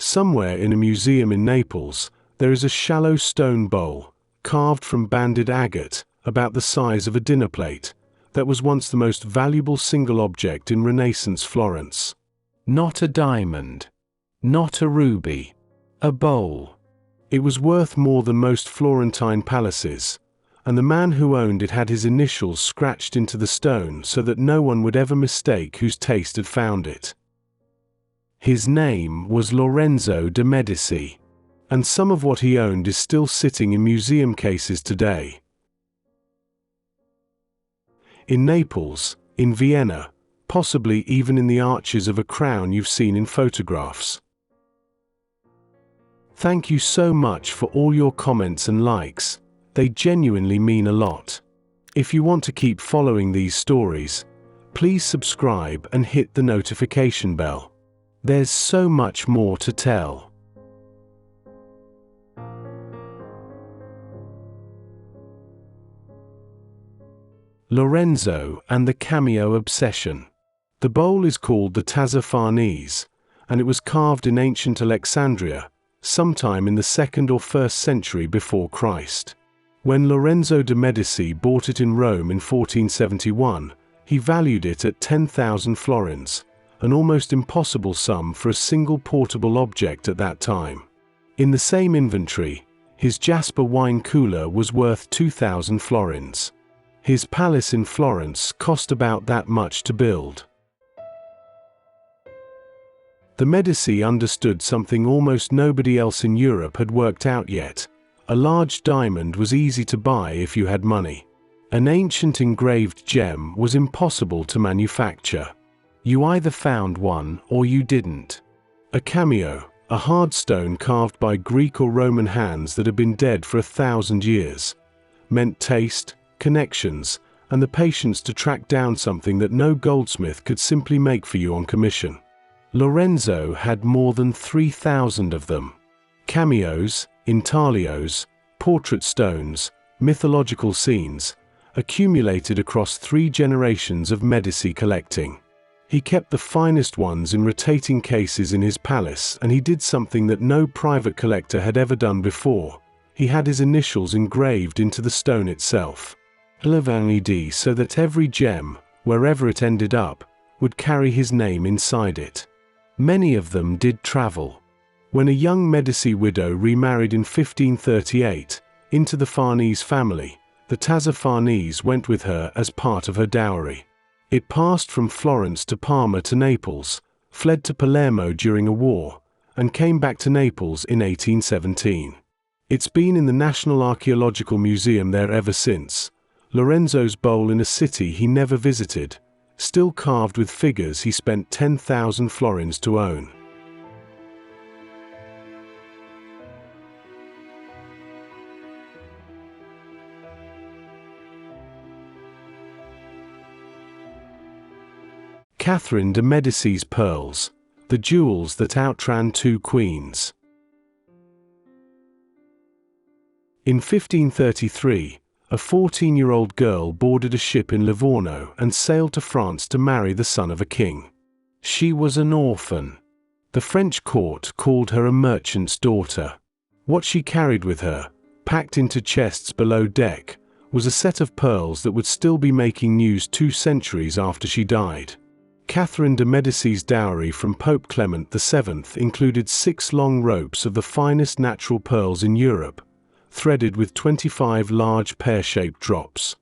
Somewhere in a museum in Naples, there is a shallow stone bowl, carved from banded agate, about the size of a dinner plate, that was once the most valuable single object in Renaissance Florence. Not a diamond. Not a ruby. A bowl. It was worth more than most Florentine palaces, and the man who owned it had his initials scratched into the stone so that no one would ever mistake whose taste had found it. His name was Lorenzo de Medici, and some of what he owned is still sitting in museum cases today. In Naples, in Vienna, possibly even in the arches of a crown you've seen in photographs. Thank you so much for all your comments and likes, they genuinely mean a lot. If you want to keep following these stories, please subscribe and hit the notification bell. There's so much more to tell. Lorenzo and the cameo obsession. The bowl is called the Tazza Farnese, and it was carved in ancient Alexandria, sometime in the 2nd or 1st century before Christ. When Lorenzo de Medici bought it in Rome in 1471, he valued it at 10,000 florins, an almost impossible sum for a single portable object at that time. In the same inventory, his jasper wine cooler was worth 2,000 florins. His palace in Florence cost about that much to build. The Medici understood something almost nobody else in Europe had worked out yet. A large diamond was easy to buy if you had money. An ancient engraved gem was impossible to manufacture. You either found one or you didn't. A cameo, a hard stone carved by Greek or Roman hands that had been dead for 1,000 years, meant taste, connections, and the patience to track down something that no goldsmith could simply make for you on commission. Lorenzo had more than 3,000 of them. Cameos, intaglios, portrait stones, mythological scenes, accumulated across 3 generations of Medici collecting. He kept the finest ones in rotating cases in his palace, and he did something that no private collector had ever done before. He had his initials engraved into the stone itself. Eleonora, so that every gem, wherever it ended up, would carry his name inside it. Many of them did travel. When a young Medici widow remarried in 1538, into the Farnese family, the Tazza Farnese went with her as part of her dowry. It passed from Florence to Parma to Naples, fled to Palermo during a war, and came back to Naples in 1817. It's been in the National Archaeological Museum there ever since. Lorenzo's bowl in a city he never visited, still carved with figures he spent 10,000 florins to own. Catherine de Medici's pearls, the jewels that outran 2 queens. In 1533, a 14-year-old girl boarded a ship in Livorno and sailed to France to marry the son of a king. She was an orphan. The French court called her a merchant's daughter. What she carried with her, packed into chests below deck, was a set of pearls that would still be making news 2 centuries after she died. Catherine de Medici's dowry from Pope Clement VII included 6 long ropes of the finest natural pearls in Europe, threaded with 25 large pear-shaped drops.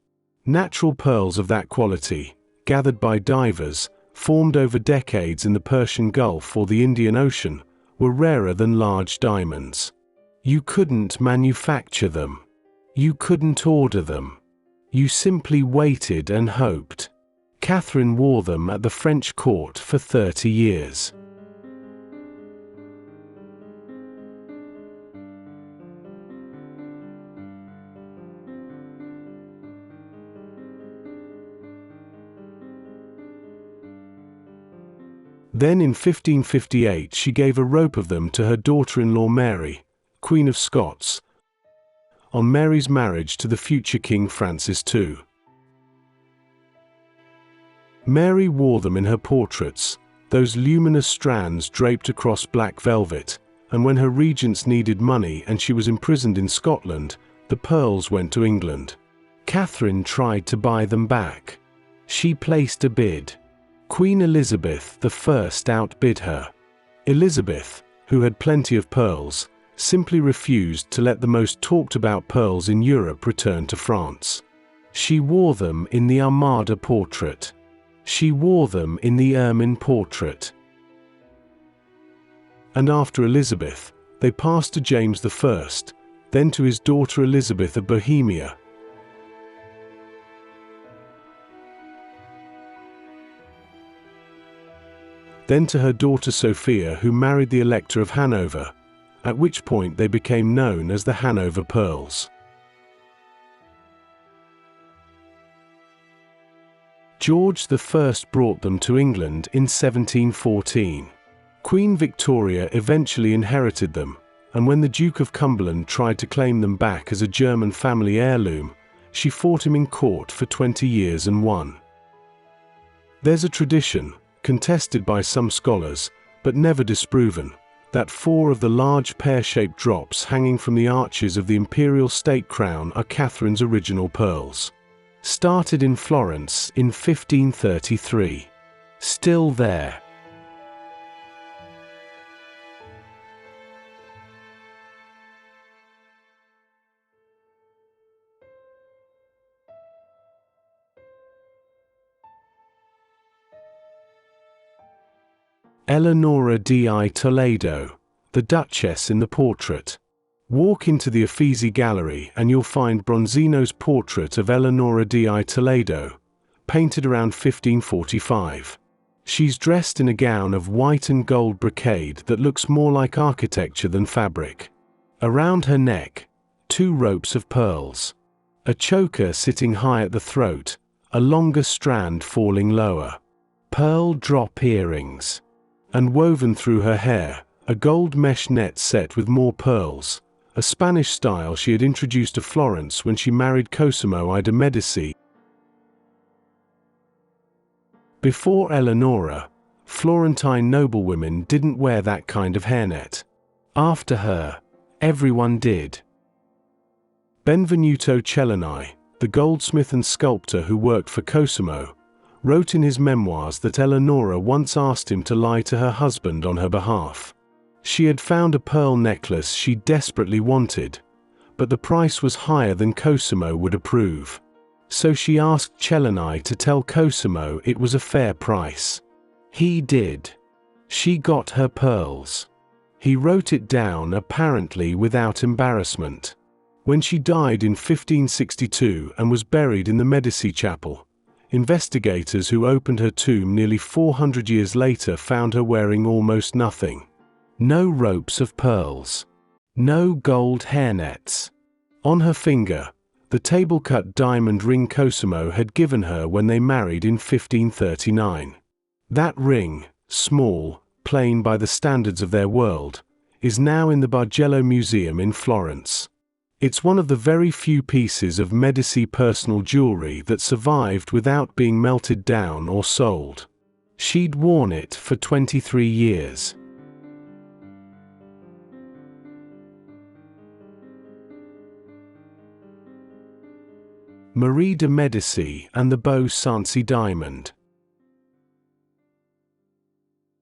Natural pearls of that quality, gathered by divers, formed over decades in the Persian Gulf or the Indian Ocean, were rarer than large diamonds. You couldn't manufacture them. You couldn't order them. You simply waited and hoped. Catherine wore them at the French court for 30 years. Then in 1558 she gave a rope of them to her daughter-in-law Mary, Queen of Scots, on Mary's marriage to the future King Francis II. Mary wore them in her portraits, those luminous strands draped across black velvet, and when her regents needed money and she was imprisoned in Scotland, the pearls went to England. Catherine tried to buy them back. She placed a bid. Queen Elizabeth I outbid her. Elizabeth, who had plenty of pearls, simply refused to let the most talked about pearls in Europe return to France. She wore them in the Armada portrait. She wore them in the Ermine portrait. And after Elizabeth, they passed to James I, then to his daughter Elizabeth of Bohemia. Then to her daughter Sophia, who married the Elector of Hanover, at which point they became known as the Hanover pearls. George I brought them to England in 1714. Queen Victoria eventually inherited them, and when the Duke of Cumberland tried to claim them back as a German family heirloom, she fought him in court for 20 years and won. There's a tradition, contested by some scholars, but never disproven, that 4 of the large pear-shaped drops hanging from the arches of the imperial state crown are Catherine's original pearls. Started in Florence in 1533. Still there. Eleonora di Toledo, the Duchess in the portrait. Walk into the Uffizi Gallery and you'll find Bronzino's portrait of Eleonora di Toledo, painted around 1545. She's dressed in a gown of white and gold brocade that looks more like architecture than fabric. Around her neck, 2 ropes of pearls. A choker sitting high at the throat, a longer strand falling lower. Pearl drop earrings. And woven through her hair, a gold mesh net set with more pearls, a Spanish style she had introduced to Florence when she married Cosimo I de Medici. Before Eleonora, Florentine noblewomen didn't wear that kind of hairnet. After her, everyone did. Benvenuto Cellini, the goldsmith and sculptor who worked for Cosimo, wrote in his memoirs that Eleonora once asked him to lie to her husband on her behalf. She had found a pearl necklace she desperately wanted, but the price was higher than Cosimo would approve. So she asked Cellini to tell Cosimo it was a fair price. He did. She got her pearls. He wrote it down apparently without embarrassment. When she died in 1562 and was buried in the Medici Chapel, investigators who opened her tomb nearly 400 years later found her wearing almost nothing. No ropes of pearls. No gold hairnets. On her finger, the table-cut diamond ring Cosimo had given her when they married in 1539. That ring, small, plain by the standards of their world, is now in the Bargello Museum in Florence. It's one of the very few pieces of Medici personal jewelry that survived without being melted down or sold. She'd worn it for 23 years. Marie de Medici and the Beau Sancy Diamond.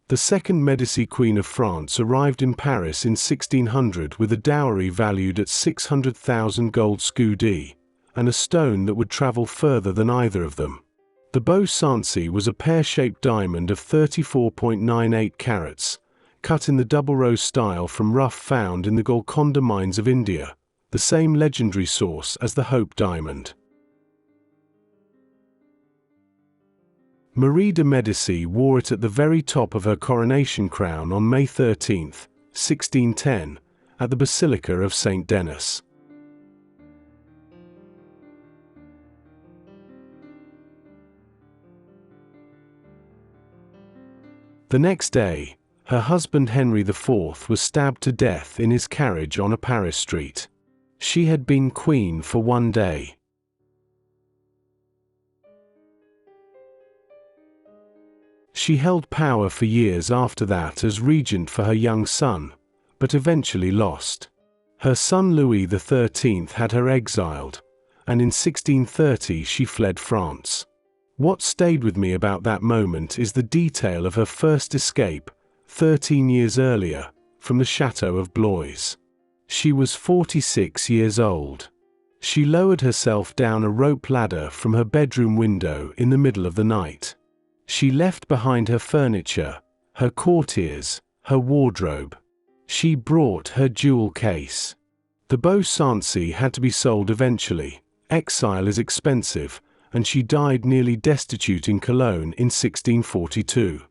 The second Medici Queen of France arrived in Paris in 1600 with a dowry valued at 600,000 gold scudi, and a stone that would travel further than either of them. The Beau Sancy was a pear-shaped diamond of 34.98 carats, cut in the double rose style from rough found in the Golconda mines of India, the same legendary source as the Hope diamond. Marie de Medici wore it at the very top of her coronation crown on May 13, 1610, at the Basilica of St. Denis. The next day, her husband Henry IV was stabbed to death in his carriage on a Paris street. She had been queen for 1 day. She held power for years after that as regent for her young son, but eventually lost. Her son Louis XIII had her exiled, and in 1630 she fled France. What stayed with me about that moment is the detail of her first escape, 13 years earlier, from the Chateau of Blois. She was 46 years old. She lowered herself down a rope ladder from her bedroom window in the middle of the night. She left behind her furniture, her courtiers, her wardrobe. She brought her jewel case. The Beau Sancy had to be sold eventually. Exile is expensive, and she died nearly destitute in Cologne in 1642.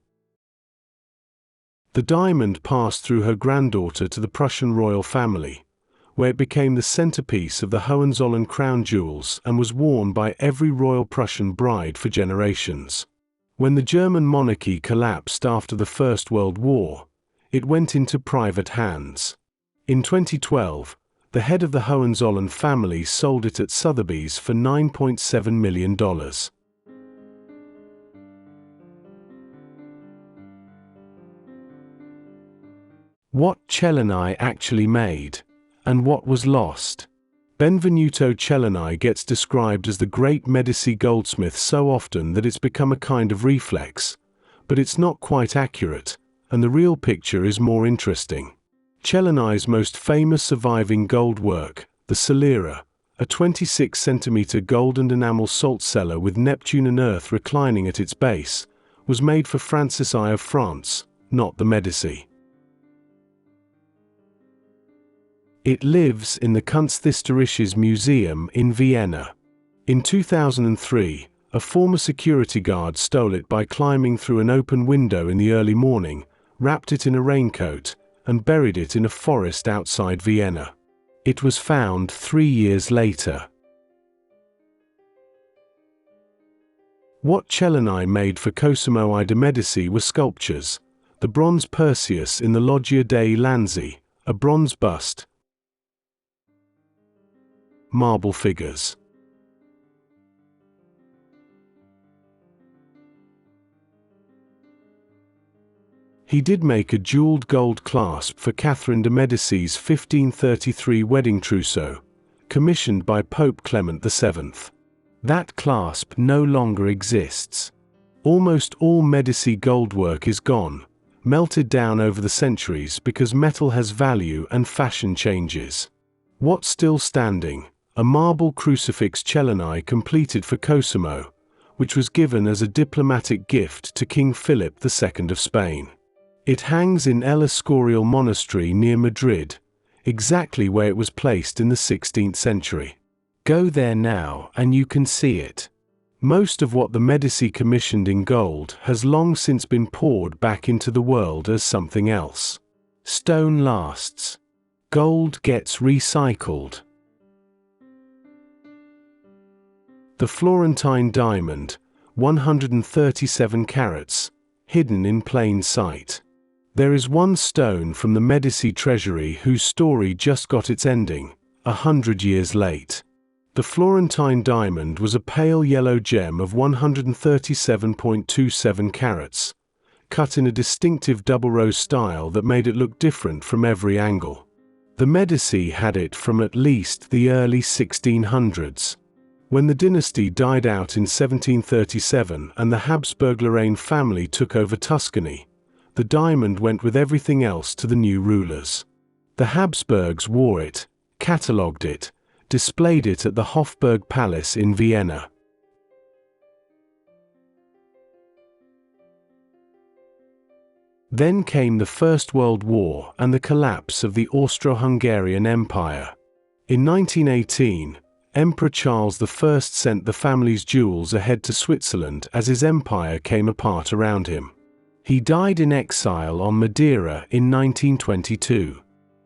The diamond passed through her granddaughter to the Prussian royal family, where it became the centerpiece of the Hohenzollern crown jewels and was worn by every royal Prussian bride for generations. When the German monarchy collapsed after the First World War, it went into private hands. In 2012, the head of the Hohenzollern family sold it at Sotheby's for $9.7 million. What Cellini actually made, and what was lost. Benvenuto Cellini gets described as the great Medici goldsmith so often that it's become a kind of reflex, but it's not quite accurate, and the real picture is more interesting. Cellini's most famous surviving gold work, the Celera, a 26-centimeter gold and enamel salt cellar with Neptune and Earth reclining at its base, was made for Francis I of France, not the Medici. It lives in the Kunsthistorisches Museum in Vienna. In 2003, a former security guard stole it by climbing through an open window in the early morning, wrapped it in a raincoat, and buried it in a forest outside Vienna. It was found 3 years later. What Cellini made for Cosimo I de Medici were sculptures: the bronze Perseus in the Loggia dei Lanzi, a bronze bust, marble figures. He did make a jeweled gold clasp for Catherine de Medici's 1533 wedding trousseau, commissioned by Pope Clement VII. That clasp no longer exists. Almost all Medici goldwork is gone, melted down over the centuries because metal has value and fashion changes. What's still standing? A marble crucifix Cellini completed for Cosimo, which was given as a diplomatic gift to King Philip II of Spain. It hangs in El Escorial Monastery near Madrid, exactly where it was placed in the 16th century. Go there now and you can see it. Most of what the Medici commissioned in gold has long since been poured back into the world as something else. Stone lasts. Gold gets recycled. The Florentine Diamond, 137 carats, hidden in plain sight. There is one stone from the Medici treasury whose story just got its ending, 100 years late. The Florentine diamond was a pale yellow gem of 137.27 carats, cut in a distinctive double-row style that made it look different from every angle. The Medici had it from at least the early 1600s. When the dynasty died out in 1737 and the Habsburg-Lorraine family took over Tuscany, the diamond went with everything else to the new rulers. The Habsburgs wore it, catalogued it, displayed it at the Hofburg Palace in Vienna. Then came the First World War and the collapse of the Austro-Hungarian Empire. In 1918, Emperor Charles I sent the family's jewels ahead to Switzerland as his empire came apart around him. He died in exile on Madeira in 1922.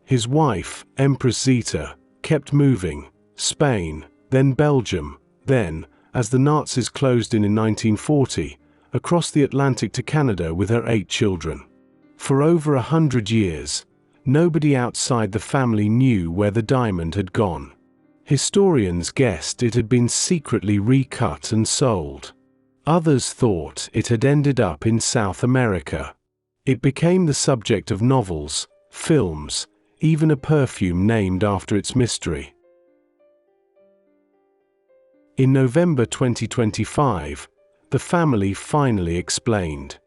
His wife, Empress Zita, kept moving, Spain, then Belgium, then, as the Nazis closed in 1940, across the Atlantic to Canada with her 8 children. For over 100 years, nobody outside the family knew where the diamond had gone. Historians guessed it had been secretly recut and sold. Others thought it had ended up in South America. It became the subject of novels, films, even a perfume named after its mystery. In November 2025, the family finally explained.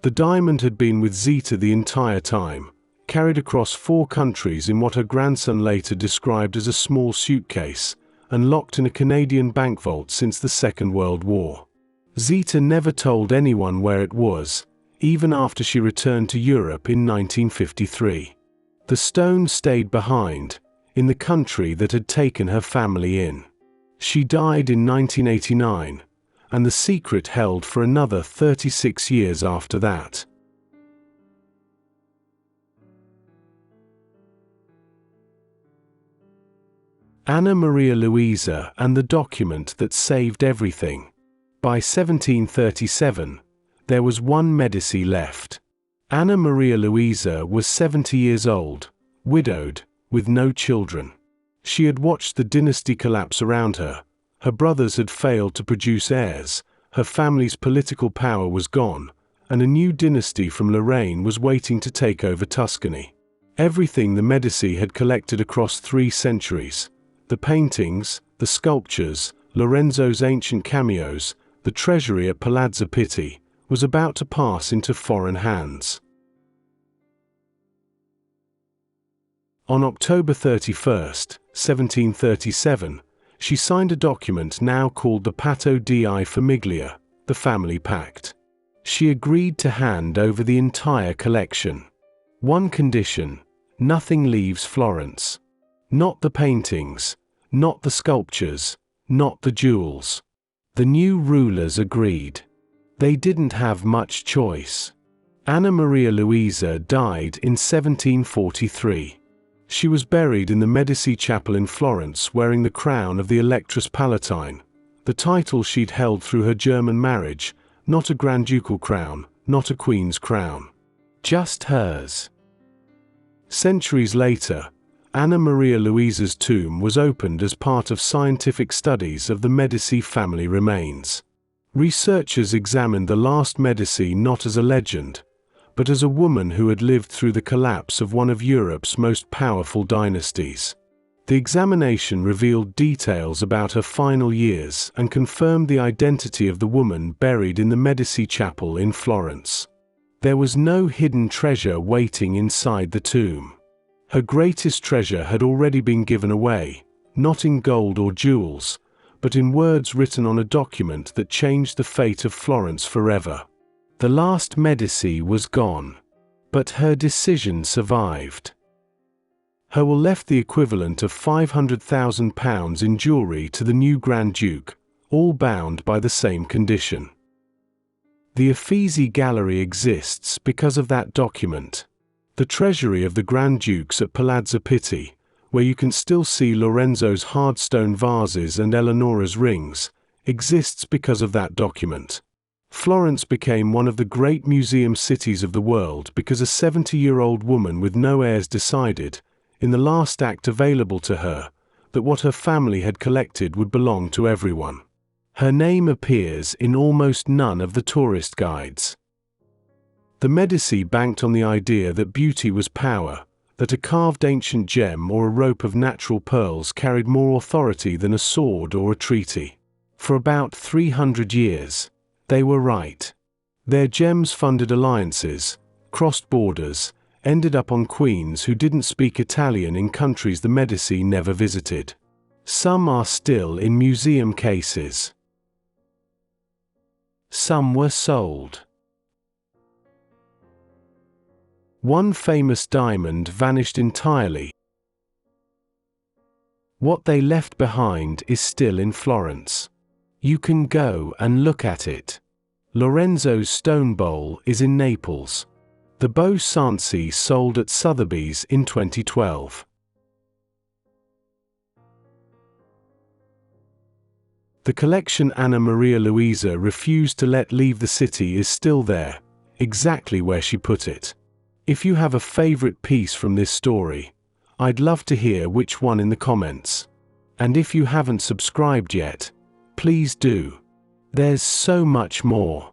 The diamond had been with Zita the entire time, carried across 4 countries in what her grandson later described as a small suitcase, and locked in a Canadian bank vault since the Second World War. Zita never told anyone where it was, even after she returned to Europe in 1953. The stone stayed behind, in the country that had taken her family in. She died in 1989, and the secret held for another 36 years after that. Anna Maria Luisa and the document that saved everything. By 1737, there was one Medici left. Anna Maria Luisa was 70 years old, widowed, with no children. She had watched the dynasty collapse around her. Her brothers had failed to produce heirs, her family's political power was gone, and a new dynasty from Lorraine was waiting to take over Tuscany. Everything the Medici had collected across 3 centuries, the paintings, the sculptures, Lorenzo's ancient cameos, the treasury at Palazzo Pitti, was about to pass into foreign hands. On October 31, 1737, she signed a document now called the Patto di Famiglia, the family pact. She agreed to hand over the entire collection. One condition: nothing leaves Florence. Not the paintings, not the sculptures, not the jewels. The new rulers agreed. They didn't have much choice. Anna Maria Luisa died in 1743. She was buried in the Medici Chapel in Florence wearing the crown of the Electress Palatine, the title she'd held through her German marriage, not a Grand Ducal crown, not a Queen's crown. Just hers. Centuries later, Anna Maria Luisa's tomb was opened as part of scientific studies of the Medici family remains. Researchers examined the last Medici not as a legend, but as a woman who had lived through the collapse of one of Europe's most powerful dynasties. The examination revealed details about her final years and confirmed the identity of the woman buried in the Medici Chapel in Florence. There was no hidden treasure waiting inside the tomb. Her greatest treasure had already been given away, not in gold or jewels, but in words written on a document that changed the fate of Florence forever. The last Medici was gone, but her decision survived. Her will left the equivalent of £500,000 in jewellery to the new Grand Duke, all bound by the same condition. The Uffizi Gallery exists because of that document. The treasury of the Grand Dukes at Palazzo Pitti, where you can still see Lorenzo's hardstone vases and Eleonora's rings, exists because of that document. Florence became one of the great museum cities of the world because a 70-year-old woman with no heirs decided, in the last act available to her, that what her family had collected would belong to everyone. Her name appears in almost none of the tourist guides. The Medici banked on the idea that beauty was power, that a carved ancient gem or a rope of natural pearls carried more authority than a sword or a treaty. For about 300 years, they were right. Their gems funded alliances, crossed borders, ended up on queens who didn't speak Italian in countries the Medici never visited. Some are still in museum cases. Some were sold. One famous diamond vanished entirely. What they left behind is still in Florence. You can go and look at it. Lorenzo's stone bowl is in Naples. The Beau Sancy sold at Sotheby's in 2012. The collection Anna Maria Luisa refused to let leave the city is still there, exactly where she put it. If you have a favorite piece from this story, I'd love to hear which one in the comments. And if you haven't subscribed yet, please do. There's so much more.